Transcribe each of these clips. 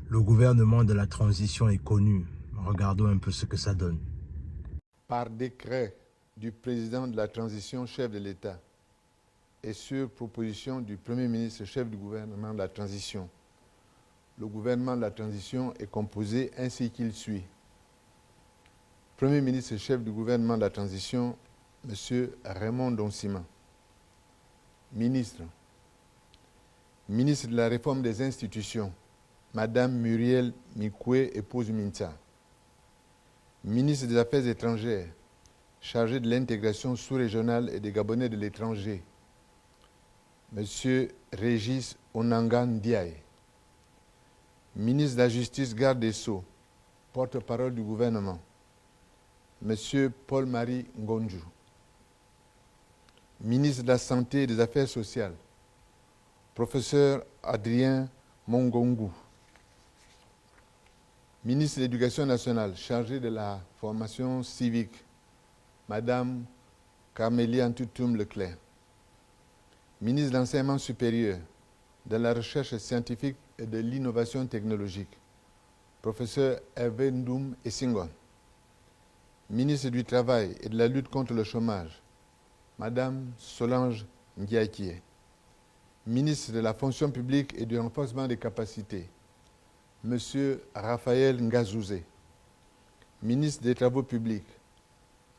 Le gouvernement de la transition est connu. Regardons un peu ce que ça donne. Par décret du président de la transition, chef de l'État, et sur proposition du Premier ministre, chef du gouvernement de la transition, le gouvernement de la transition est composé ainsi qu'il suit. Premier ministre, chef du gouvernement de la transition, M. Raymond Donsima. Ministre. Ministre de la réforme des institutions, Madame Muriel Mikoué, épouse Minta. Ministre des Affaires étrangères, chargé de l'intégration sous-régionale et des Gabonais de l'étranger, M. Régis Onangan Ndiaye. Ministre de la Justice, garde des Sceaux, porte-parole du gouvernement, M. Paul-Marie Ngonjou. Ministre de la Santé et des Affaires sociales, Professeur Adrien Mongongu. Ministre de l'Éducation nationale, chargé de la formation civique, Madame Camélie Antoutoum Leclerc. Ministre de l'Enseignement supérieur, de la Recherche scientifique et de l'Innovation technologique, Professeur Hervé Ndoum Essingon. Ministre du Travail et de la lutte contre le chômage, Madame Solange Ndiaye. Ministre de la Fonction publique et du renforcement des capacités, Monsieur Raphaël Ngazouzé. Ministre des Travaux publics,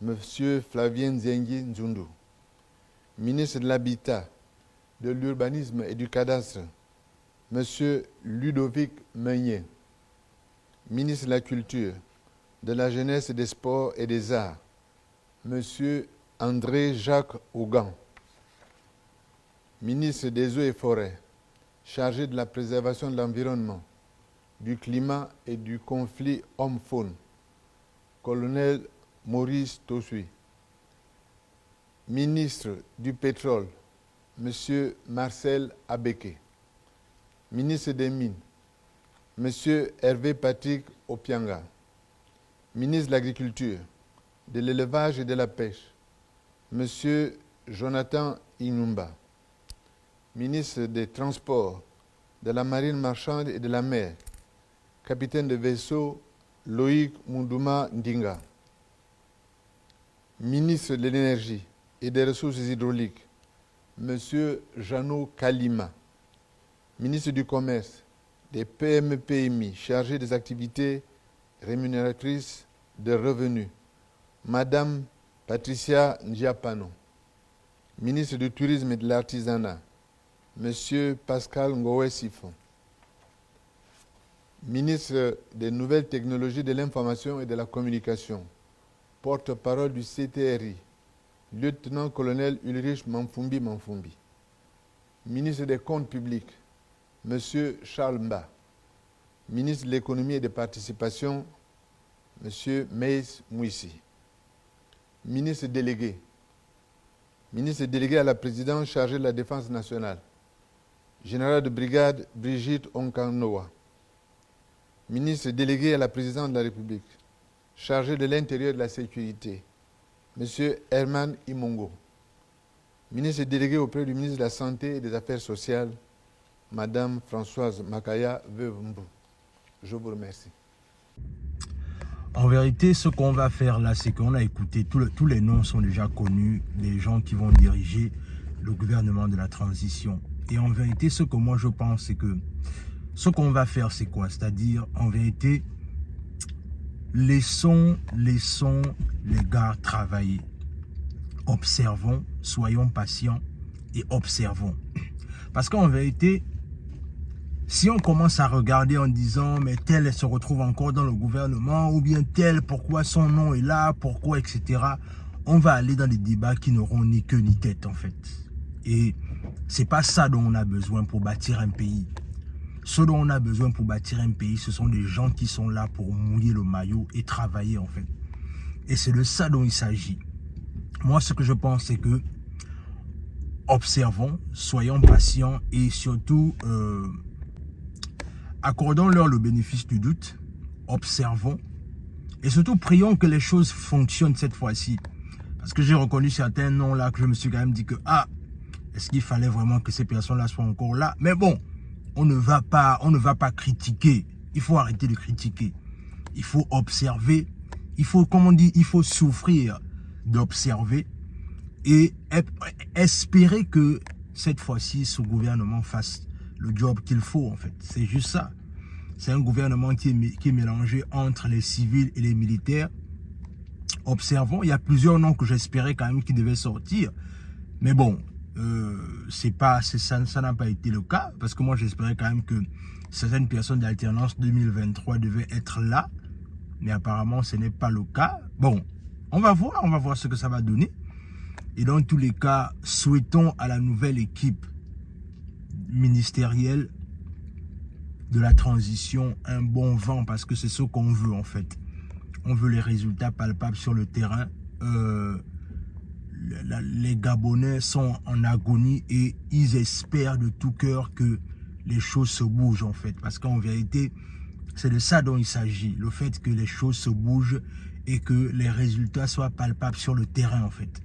Monsieur Flavien Nzengi Nzundu. Ministre de l'Habitat, de l'Urbanisme et du Cadastre, Monsieur Ludovic Meunier. Ministre de la Culture, de la Jeunesse, des Sports et des Arts, Monsieur André Jacques Ougan. Ministre des Eaux et Forêts, chargé de la préservation de l'environnement, du climat et du conflit homme-faune, Colonel Maurice Tosui. Ministre du Pétrole, M. Marcel Abeke. Ministre des Mines, M. Hervé Patrick Opianga. Ministre de l'Agriculture, de l'Élevage et de la Pêche, M. Jonathan Inumba. Ministre des Transports, de la Marine marchande et de la mer, capitaine de vaisseau Loïc Moudouma Ndinga. Ministre de l'Énergie et des Ressources hydrauliques, M. Jeannot Kalima. Ministre du Commerce, des PME-PMI, chargé des activités rémunératrices de revenus, Madame Patricia Ndiapano. Ministre du Tourisme et de l'Artisanat, M. Pascal Ngoé Sifon. Ministre des Nouvelles Technologies de l'Information et de la Communication, porte-parole du CTRI, lieutenant-colonel Ulrich Manfumbi Manfumbi. Ministre des Comptes publics, M. Charles Mba. Ministre de l'Économie et des Participations, M. Meis Mouissi. Ministre délégué à la présidence chargée de la Défense nationale, général de brigade Brigitte Onkanoa. Ministre délégué à la présidence de la République, chargé de l'Intérieur et de la Sécurité, M. Herman Imongo. Ministre délégué auprès du ministre de la Santé et des Affaires sociales, Madame Françoise Makaya Veuve-Mbou. Je vous remercie. En vérité, ce qu'on va faire là, c'est qu'on a écouté, tous les noms sont déjà connus, des gens qui vont diriger le gouvernement de la transition. Et en vérité, ce que moi je pense, c'est que ce qu'on va faire, c'est quoi? C'est-à-dire, en vérité, laissons les gars travailler. Observons, soyons patients et observons. Parce qu'en vérité, si on commence à regarder en disant, mais tel elle se retrouve encore dans le gouvernement, ou bien tel, pourquoi son nom est là, pourquoi, etc., on va aller dans des débats qui n'auront ni queue ni tête, en fait. Et c'est pas ça dont on a besoin pour bâtir un pays. Ce dont on a besoin pour bâtir un pays, ce sont des gens qui sont là pour mouiller le maillot et travailler, en fait. Et c'est de ça dont il s'agit. Moi, ce que je pense, c'est que observons, soyons patients et surtout accordons-leur le bénéfice du doute, observons et surtout prions que les choses fonctionnent cette fois-ci. Parce que j'ai reconnu certains noms là que je me suis quand même dit que est-ce qu'il fallait vraiment que ces personnes-là soient encore là? Mais bon, on ne va pas critiquer. il faut arrêter de critiquer. Il faut observer. Il faut, comme on dit, il faut souffrir d'observer et espérer que cette fois-ci, ce gouvernement fasse le job qu'il faut, en fait. C'est juste ça. C'est un gouvernement qui est mélangé entre les civils et les militaires. Observons, il y a plusieurs noms que j'espérais quand même qui devaient sortir. Mais bon, ça n'a pas été le cas. Parce que moi, j'espérais quand même que certaines personnes d'alternance 2023 devaient être là. Mais apparemment, ce n'est pas le cas. Bon, on va voir ce que ça va donner. Et dans tous les cas, souhaitons à la nouvelle équipe ministérielle de la transition un bon vent, parce que c'est ce qu'on veut en fait. On veut les résultats palpables sur le terrain. Les Gabonais sont en agonie et ils espèrent de tout cœur que les choses se bougent en fait. Parce qu'en vérité, c'est de ça dont il s'agit. Le fait que les choses se bougent et que les résultats soient palpables sur le terrain en fait.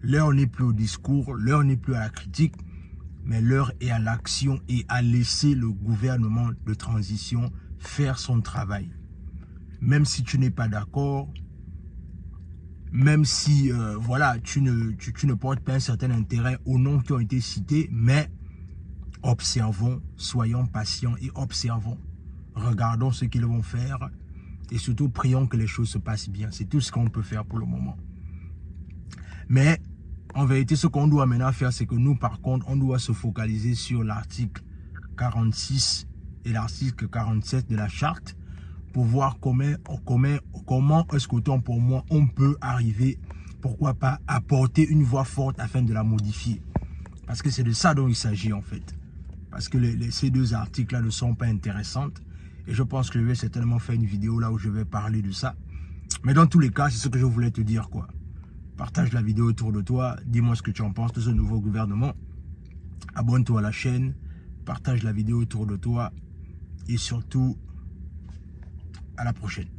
L'heure n'est plus au discours, l'heure n'est plus à la critique, mais l'heure est à l'action et à laisser le gouvernement de transition faire son travail. Même si tu n'es pas d'accord, même si voilà, tu ne portes pas un certain intérêt aux noms qui ont été cités, mais observons, soyons patients et observons. Regardons ce qu'ils vont faire et surtout prions que les choses se passent bien. C'est tout ce qu'on peut faire pour le moment. Mais en vérité, ce qu'on doit maintenant faire, c'est que nous, par contre, on doit se focaliser sur l'article 46 et l'article 47 de la charte pour voir comment est-ce qu'autant pour moi, on peut arriver, pourquoi pas, apporter une voix forte afin de la modifier. Parce que c'est de ça dont il s'agit en fait. Parce que ces deux articles-là ne sont pas intéressants. Et je pense que je vais certainement faire une vidéo là où je vais parler de ça. Mais dans tous les cas, c'est ce que je voulais te dire quoi. Partage la vidéo autour de toi. Dis-moi ce que tu en penses de ce nouveau gouvernement. Abonne-toi à la chaîne. Partage la vidéo autour de toi. Et surtout, à la prochaine.